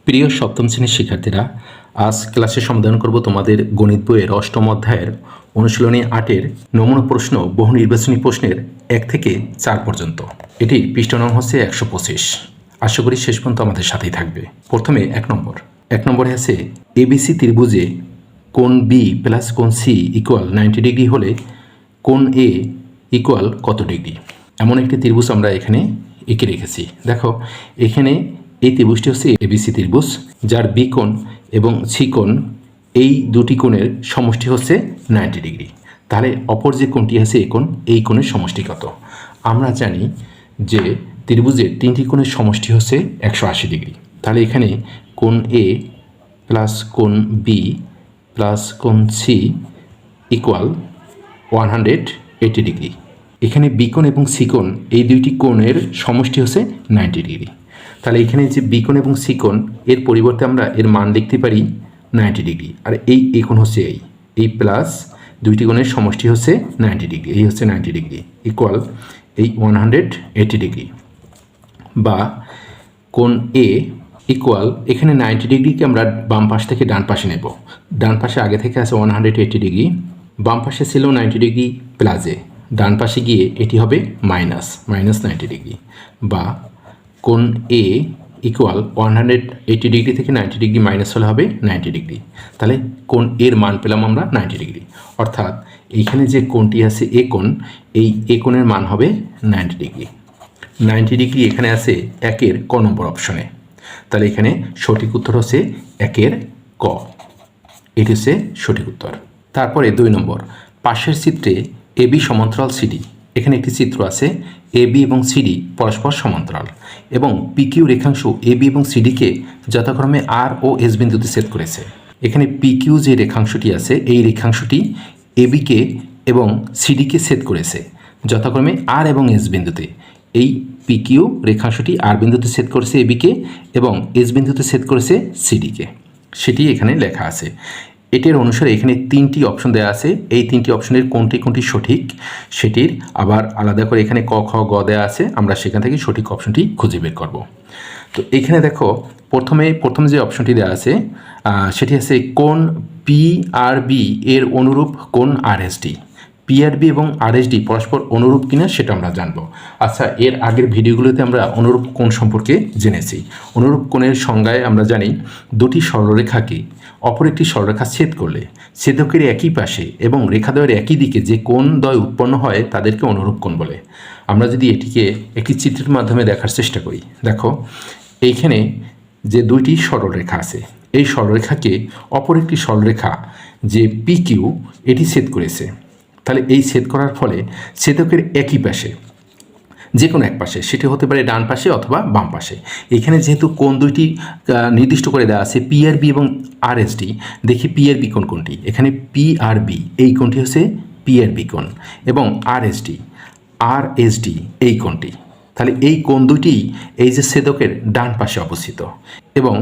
প্রিয় সপ্তম শ্রেণীর শিক্ষার্থীরা, আজ ক্লাসে সমাধান করব তোমাদের গণিত বইয়ের অষ্টম অধ্যায়ের অনুশীলনী 8-এর নমুনা প্রশ্ন বহু নির্বাচনী প্রশ্নের 1 থেকে 4 পর্যন্ত। এটি পৃষ্ঠা নং হচ্ছে 125। আশা করি শেষ পর্যন্ত আমাদের সাথেই থাকবে। প্রথমে 1 নম্বরে আছে এবিসি ত্রিভুজে কোণ বি প্লাস কোণ সি ইকুয়াল 90 ডিগ্রি হলে কোণ এ ইকুয়াল কত ডিগ্রি। এমন একটি ত্রিভুজ আমরা এখানে এঁকে রেখেছি। দেখো, এখানে এই ত্রিভুজটি হচ্ছে এবিসি ত্রিভুজ, যার বি কোণ এবং সি কোণ এই দুটি কোণের সমষ্টি হচ্ছে 90 ডিগ্রি। তাহলে অপর যে কোণটি আছে এই কোণের সমষ্টি কত? আমরা জানি যে ত্রিভুজের তিনটি কোণের সমষ্টি হচ্ছে 180 ডিগ্রি। তাহলে এখানে কোণ এ প্লাস কোণ বি প্লাস কোণ সি ইকুয়াল 180 ডিগ্রি। এখানে বি কোণ এবং সি কোণ এই দুইটি কোণের সমষ্টি হচ্ছে 90 ডিগ্রি। তাহলে এখানে যে বি কোণ এবং সি কোণ এর পরিবর্তে আমরা এর মান লিখতে পারি 90 ডিগ্রি। আর এই কোণ হচ্ছে এই প্লাস দুইটি কোণের সমষ্টি হচ্ছে 90 ডিগ্রি, এই হচ্ছে 90 ডিগ্রি ইকুয়াল এই 180 ডিগ্রি। বা কোণ এ ইকুয়াল এখানে 90 ডিগ্রিকে আমরা বাম পাশ থেকে ডান পাশে নেব। ডান পাশে আগে থেকে আছে 180 ডিগ্রি, বাম পাশে ছিল 90 ডিগ্রি প্লাসে, ডান পাশে গিয়ে এটি হবে মাইনাস 90 ডিগ্রি। বা কোণ এ ইকুয়াল 180 ডিগ্রি থেকে 90 ডিগ্রি মাইনাস হলে হবে 90 ডিগ্রি। তাহলে কোণ এর মান পেলাম আমরা 90 ডিগ্রি। অর্থাৎ এইখানে যে কোণটি আছে এ কোণের মান হবে 90 ডিগ্রি। 90 ডিগ্রি এখানে আছে 1-এর ক নম্বর অপশনে। তাহলে এখানে সঠিক উত্তর হচ্ছে 1-এর ক, এটি হচ্ছে সঠিক উত্তর। তারপরে 2 নম্বর, পাশের চিত্রে এবি সমান্তরাল সিডি। এখানে একটি চিত্র আছে, এবি এবং সিডি পরস্পর সমান্তরাল এবং পিকিউ রেখাংশ এবি এবং সিডিকে যথাক্রমে আর ও এস বিন্দুতে ছেদ করেছে। এখানে পিকিউ যে রেখাংশটি আছে এই রেখাংশটি এবিকে এবং সিডিকে ছেদ করেছে যথাক্রমে আর এবং এস বিন্দুতে। এই পিকিউ রেখাংশটি আর বিন্দুতে ছেদ করেছে এবিকে এবং এস বিন্দুতে ছেদ করেছে সিডিকে, সেটি এখানে লেখা আছে। এটির অনুসারে এখানে 3টি অপশন দেওয়া আছে। এই 3টি অপশনের কোনটি সঠিক সেটির আবার আলাদা করে এখানে ক খ গ দেওয়া আছে। আমরা সেখান থেকে সঠিক অপশনটি খুঁজে বের করব। তো এখানে দেখো, প্রথম যে অপশনটি দেওয়া আছে সেটি আছে কোণ পি আর বি এর অনুরূপ কোণ আর এস ডি। পিআরবি এবং আরএসডি পরস্পর অনুরূপ কিনা সেটা আমরা জানবো। আচ্ছা, এর আগের ভিডিওগুলোতে আমরা অনুরূপ কোণ সম্পর্কে জেনেছি। অনুরূপ কোণের সংজ্ঞায় আমরা জানি দুটি সরলরেখাকে অপর একটি সরলরেখা ছেদ করলে ছেদকের একই পাশে এবং রেখাদ্বয়ের একই দিকে যে কোণদ্বয় উৎপন্ন হয় তাদেরকে অনুরূপ কোণ বলে। আমরা যদি এটিকে একটি চিত্রের মাধ্যমে দেখার চেষ্টা করি, দেখো এইখানে যে দুইটি সরলরেখা আছে এই সরলরেখাকে অপর একটি সরলরেখা যে পিকিউ এটি ছেদ করেছে। তাহলে এই ছেদ করার ফলে ছেদকের একই পাশে যে কোনো এক পাশে, সেটি হতে পারে ডান পাশে অথবা বাম পাশে। এখানে যেহেতু কোণ দুইটি নির্দিষ্ট করে দেওয়া আছে পিআরবি এবং আরএসডি, দেখি পিআরবি কোণ কোনটি। এখানে পিআরবি এই কোণটি হচ্ছে পিআরবি কোণ এবং আরএসডি এই কোণটি। তাহলে এই কোণ দুটি এই যে ছেদকের ডান পাশে অবস্থিত। এবং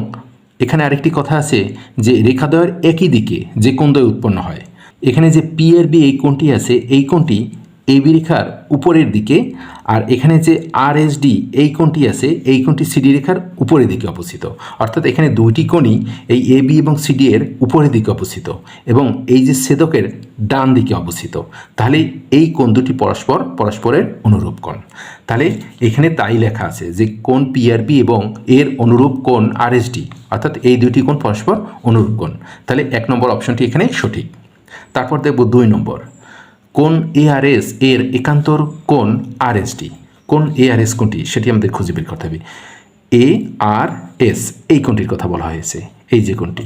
এখানে আরেকটি কথা আছে যে রেখাদ্বয়ের একই দিকে যে কোণদ্বয় উৎপন্ন হয়। এখানে যে পিআরবি এই কোণটি আছে এই কোণটি এবি রেখার উপরের দিকে, আর এখানে যে আরএসডি এই কোণটি আছে এই কোণটি সিডি রেখার উপরের দিকে অবস্থিত। অর্থাৎ এখানে দুইটি কোণই এই এবি এবং সিডি এর উপরের দিকে অবস্থিত এবং এই যে ছেদকের ডান দিকে অবস্থিত। তাহলে এই কোণ দুটি পরস্পরের অনুরূপ কোণ। তাহলে এখানে তাই লেখা আছে যে কোণ পিআরবি এবং এর অনুরূপ কোণ আরএসডি, অর্থাৎ এই দুটি কোণ পরস্পর অনুরূপ কোণ। তাহলে 1 নম্বর অপশনটি এখানে সঠিক। তারপর দেখব 2 নম্বর, কোণ এআরএস এর একান্তর কোণ আরএসডি। কোণ এআরএস কোণটি সেটি আমাদের খুঁজে বের করতে হবে। এআরএস এই কোণটির কথা বলা হয়েছে, এই যে কোণটি।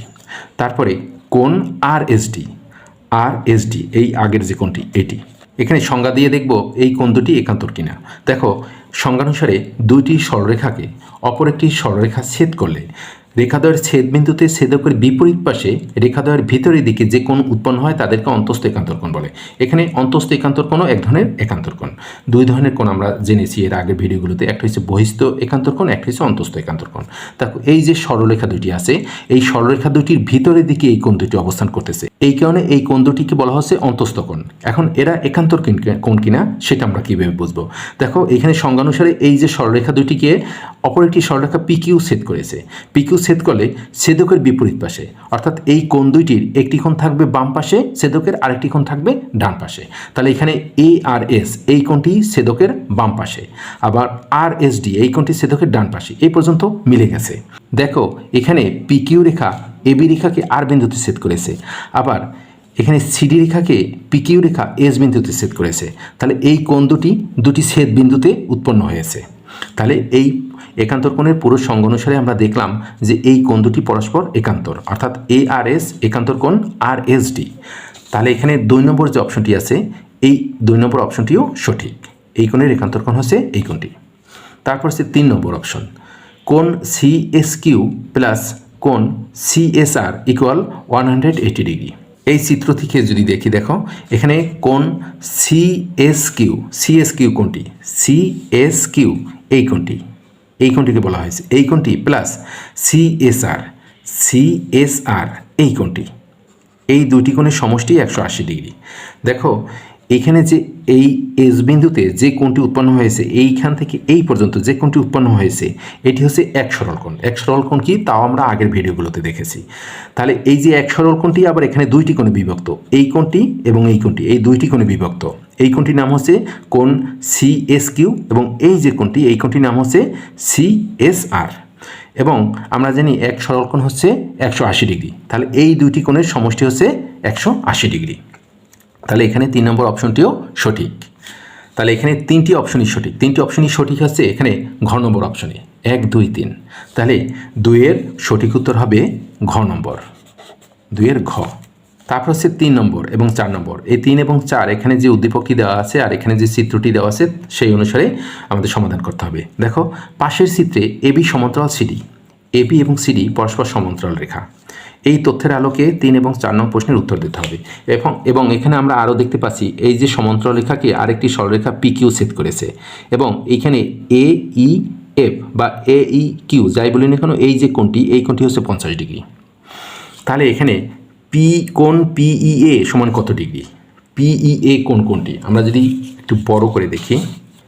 তারপরে কোণ আরএসডি এই আগের যে কোণটি এটি। এখানে সংজ্ঞা দিয়ে দেখব এই কোণ দুটি একান্তর কিনা। দেখো, সংজ্ঞানুসারে দুইটি সরলরেখাকে অপর একটি সরলরেখা ছেদ করলে রেখাদ্বয়ের ছেদবিন্দুতে ছেদকের বিপরীত পাশে রেখাদ্বয়ের ভিতরের দিকে যে কোণ উৎপন্ন হয় তাদেরকে অন্তস্থ একান্তর কোণ বলে। এখানে অন্তস্থ একান্তর কোণও এক ধরনের একান্তর কোণ। 2 ধরনের কোণ আমরা জেনেছি এর আগের ভিডিওগুলোতে, একটা হচ্ছে বহিস্থ একান্তর কোণ, একটা হচ্ছে অন্তস্থ একান্তর কোণ। দেখো, এই যে সরলরেখা দুটি আছে এই সরলরেখা দুটির ভিতরের দিকে এই কোণ দুটি অবস্থান করতেছে। এই কারণে এই কোণ দুটিকে বলা হচ্ছে অন্তস্থ কোণ। এখন এরা একান্তর কোণ কিনা সেটা আমরা কীভাবে বুঝবো? দেখো এখানে সংজ্ঞানুসারে এই যে সরলরেখা দুটিকে অপর একটি সরলরেখা পিকিউ ছেদ করেছে। পিকিউ ছেদ করলে ছেদকের বিপরীত পাশে, অর্থাৎ এই কোণ দুইটির একটি কোণ থাকবে বাম পাশে ছেদকের, আরেকটি কোণ থাকবে ডান পাশে। তাহলে এখানে এ আর এস এই কোণটি ছেদকের বাম পাশে, আবার আর এস ডি এই কোণটি ছেদকের ডান পাশে। এই পর্যন্ত মিলে গেছে। দেখো এখানে পিকিউ রেখা এবি রেখাকে আর বিন্দুতে ছেদ করেছে, আবার এখানে সিডি রেখাকে পিকিউ রেখা এস বিন্দুতে ছেদ করেছে। তাহলে এই কোণ দুটি ছেদ বিন্দুতে উৎপন্ন হয়েছে। তাহলে এই একান্তর কোণের পুরো সংজ্ঞা অনুসারে আমরা দেখলাম যে এই কোণ দুটি পরস্পর একান্তর, অর্থাৎ এ আর এস একান্তর কোণ আর এস ডি। তাহলে এখানে 2 নম্বর যে অপশনটি আছে এই 2 নম্বর অপশনটিও সঠিক। এই কোণের একান্তর কোণ হচ্ছে এই কোণটি। তারপর হচ্ছে 3 নম্বর অপশন, কোণ সি এস কিউ প্লাস কোণ সিএসআর ইকুয়াল 180 ডিগ্রি। এই চিত্র থেকে যদি দেখি, দেখো এখানে কোণ সিএসকিউ কোণটি, সিএসকিউ এই কোণটিকে বলা হয়েছে এই কোণটি প্লাস সিএসআর এই কোণটি, এই দুটি কোণের সমষ্টি 180 ডিগ্রি। দেখো এখানে যে এই এস বিন্দুতে যে কোণটি উৎপন্ন হয়েছে এইখান থেকে এই পর্যন্ত যে কোণটি উৎপন্ন হয়েছে এটি হচ্ছে এক সরল কোণ। এক সরল কোণ কি তাও আমরা আগের ভিডিওগুলোতে দেখেছি। তাহলে এই যে এক সরল কোণটি আবার এখানে দুইটি কোণে বিভক্ত, এই কোণটি এবং এই কোণটি, এই দুইটি কোণে বিভক্ত। এই কোণটির নাম হচ্ছে কোণ সিএসকিউ এবং এই যে কোণটি এই কোণটির নাম হচ্ছে সিএসআর। এবং আমরা জানি এক সরল কোণ হচ্ছে 180 ডিগ্রি। তাহলে এই দুইটি কোণের সমষ্টি হচ্ছে 180 ডিগ্রি। তাহলে এখানে 3 নম্বর অপশনটিও সঠিক। তাহলে এখানে 3টি অপশনই সঠিক। 3টি অপশনই সঠিক হচ্ছে এখানে ঘ নম্বর অপশনে 1, 2, 3। তাহলে 2 এর সঠিক উত্তর হবে ঘ নম্বর, 2 এর ঘ। তারপর হচ্ছে 3 নম্বর এবং 4 নম্বর। এই 3 এবং 4 এখানে যে উদ্দীপকটি দেওয়া আছে আর এখানে যে চিত্রটি দেওয়া আছে সেই অনুসারে আমাদের সমাধান করতে হবে। দেখো পাশের চিত্রে এবি সমান্তরাল সিডি, এবি এবং সিডি পরস্পর সমান্তরাল রেখা। এই তথ্যের আলোকে 3 এবং 4 নং প্রশ্নের উত্তর দিতে হবে। এবং এখানে আমরা আরও দেখতে পাচ্ছি এই যে সমান্তরাল রেখাকে আরেকটি সরলরেখা পি কিউ ছেদ করেছে এবং এইখানে এ ই এফ বা এ ই কিউ যাই বলি না কেন এই যে কোণটি এই কোণটি হচ্ছে 50 ডিগ্রি। তাহলে এখানে কোণ পিইএ সমান কত ডিগ্রি? পিইএ কোণটি আমরা যদি একটু বড় করে দেখি,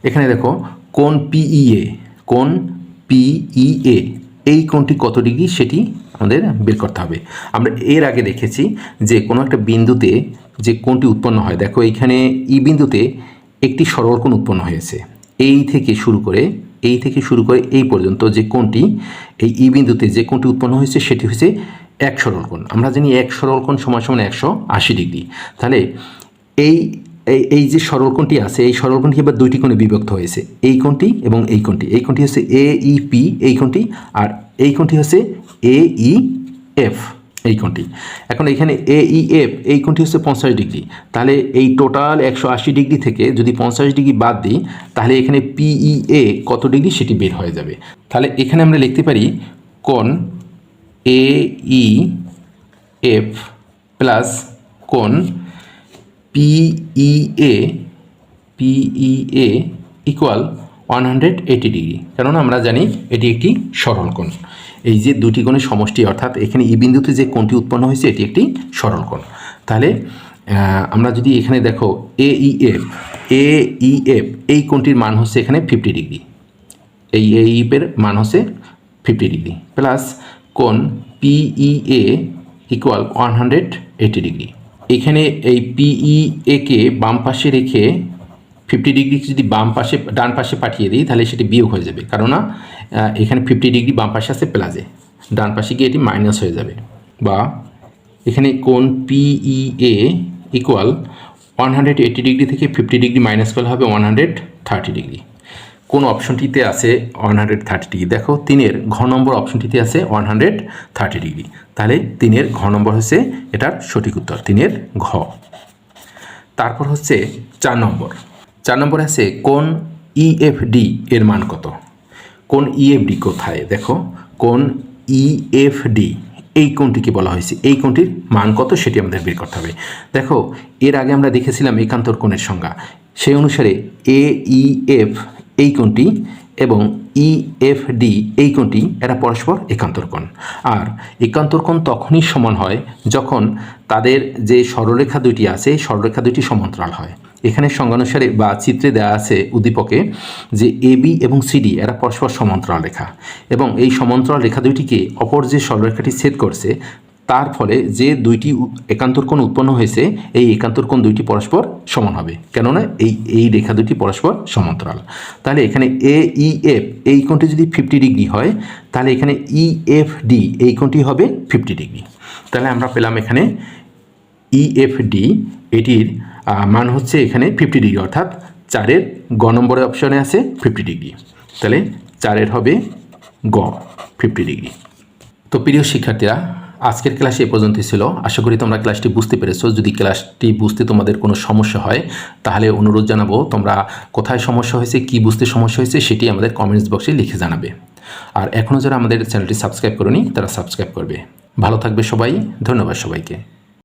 এখানে দেখো কোণ পিইএ এই কোণটি কত ডিগ্রি সেটি আমাদের বের করতে হবে। আমরা এর আগে দেখেছি যে কোনো একটা বিন্দুতে যে কোণটি উৎপন্ন হয়, দেখো এইখানে ই বিন্দুতে একটি সরল কোণ উৎপন্ন হয়েছে। এই থেকে শুরু করে এই পর্যন্ত যে কোণটি এই ই বিন্দুতে যে কোণটি উৎপন্ন হয়েছে সেটি হচ্ছে এক সরল কোণ। আমরা জানি এক সরল কোণ সমান 180 ডিগ্রি। তাহলে এই যে সরল কোণটি আছে এই সরল কোণটি এবার দুইটি কোণে বিভক্ত হয়েছে, এই কোণটি এবং এই কোণটি হচ্ছে এইপি এই কোণটি, আর এই কোণটি হচ্ছে এইএফ এই কোণটি। এখন এখানে এইএফ এই কোণটি হচ্ছে 50 ডিগ্রি। তাহলে এই টোটাল 180 ডিগ্রি থেকে যদি 50 ডিগ্রি বাদ দিই তাহলে এখানে পিইএ কত ডিগ্রি সেটি বের হয়ে যাবে। তাহলে এখানে আমরা লিখতে পারি কোণ এইএফ প্লাস কোণ পিইএ ইকুয়াল 180 ডিগ্রি, কারণ আমরা জানি এটি একটি সরল কোণ। এই যে দুটি কোণের সমষ্টি অর্থাৎ এখানে ই বিন্দুতে যে কোণটি উৎপন্ন হয়েছে এটি একটি সরল কোণ। তাহলে আমরা যদি এখানে দেখো এইএফ এই কোণটির মান হচ্ছে এখানে 50 ডিগ্রি, এই এইএফের মান হচ্ছে 50 ডিগ্রি প্লাস কোণ পিইএ ইকুয়াল 180 ডিগ্রি। এখানে এই পিইএকে বাম পাশে রেখে 50 ডিগ্রি যদি ডান পাশে পাঠিয়ে দিই তাহলে সেটি বিয়োগ হয়ে যাবে, কারণ এখানে 50 ডিগ্রি বাম পাশে আছে প্লাসে, ডান পাশে গিয়ে এটি মাইনাস হয়ে যাবে। বা এখানে কোণ পিইএ ইকুয়াল 180 ডিগ্রি থেকে 50 ডিগ্রি মাইনাস করলে হবে 130 ডিগ্রি। কোন অপশনটিতে আছে 130 ডিগ্রি? দেখো 3-এর ঘ নম্বর অপশনটিতে আছে 130 ডিগ্রি। তাহলে 3-এর ঘ নম্বর হচ্ছে এটার সঠিক উত্তর, 3-এর ঘ। তারপর হচ্ছে 4 নম্বর আছে কোণ ইএফডি এর মান কত? কোণ ইএফডি কোথায়? দেখো কোণ ইএফডি এই কোণটিকে বলা হয়েছে, এই কোণটির মান কত সেটি আমাদের বের করতে হবে। দেখো এর আগে আমরা দেখেছিলাম একান্তর কোণের সংজ্ঞা, সেই অনুসারে এইএফ এই কোণটি এবং EFD এই কোণটি এরা পরস্পর একান্তর কোণ। আর একান্তর কোণ তখনই সমান হয় যখন তাদের যে সরলরেখা দুইটি আছে সরলরেখা দুইটি সমান্তরাল হয়। এখানে সংজ্ঞানুসারে বা চিত্রে দেওয়া আছে উদ্দীপকে যে AB এবং CD এরা পরস্পর সমান্তরাল রেখা এবং এই সমান্তরাল রেখা দুইটিকে অপর যে সরলরেখাটি ছেদ করছে তার ফলে যে দুইটি একান্তর কোণ উৎপন্ন হয়েছে এই একান্তর কোণ দুইটি পরস্পর সমান হবে, কেননা এই রেখা দুটি পরস্পর সমান্তরাল। তাহলে এখানে AEF এই কোণটি যদি 50 ডিগ্রি হয় তাহলে এখানে EFD এই কোণটি হবে 50 ডিগ্রি। তাহলে আমরা পেলাম এখানে EFD এটির মান হচ্ছে এখানে 50 ডিগ্রি, অর্থাৎ 4-এর গ নম্বরের অপশনে আছে 50 ডিগ্রি। তাহলে 4-এর হবে গ 50 ডিগ্রি। তো প্রিয় শিক্ষার্থীরা, আজকের ক্লাস এ পর্যন্তই ছিল। আশা করি তোমরা ক্লাসটি বুঝতে পেরেছো। যদি ক্লাসটি বুঝতে তোমাদের কোনো সমস্যা হয় তাহলে অনুরোধ জানাবো তোমরা কোথায় সমস্যা হয়েছে, কি বুঝতে সমস্যা হয়েছে সেটি আমাদের কমেন্টস বক্সে লিখে জানাবে। আর এখনও যারা আমাদের চ্যানেলটি সাবস্ক্রাইব করোনি তারা সাবস্ক্রাইব করবে। ভালো থাকবে সবাই, ধন্যবাদ সবাইকে।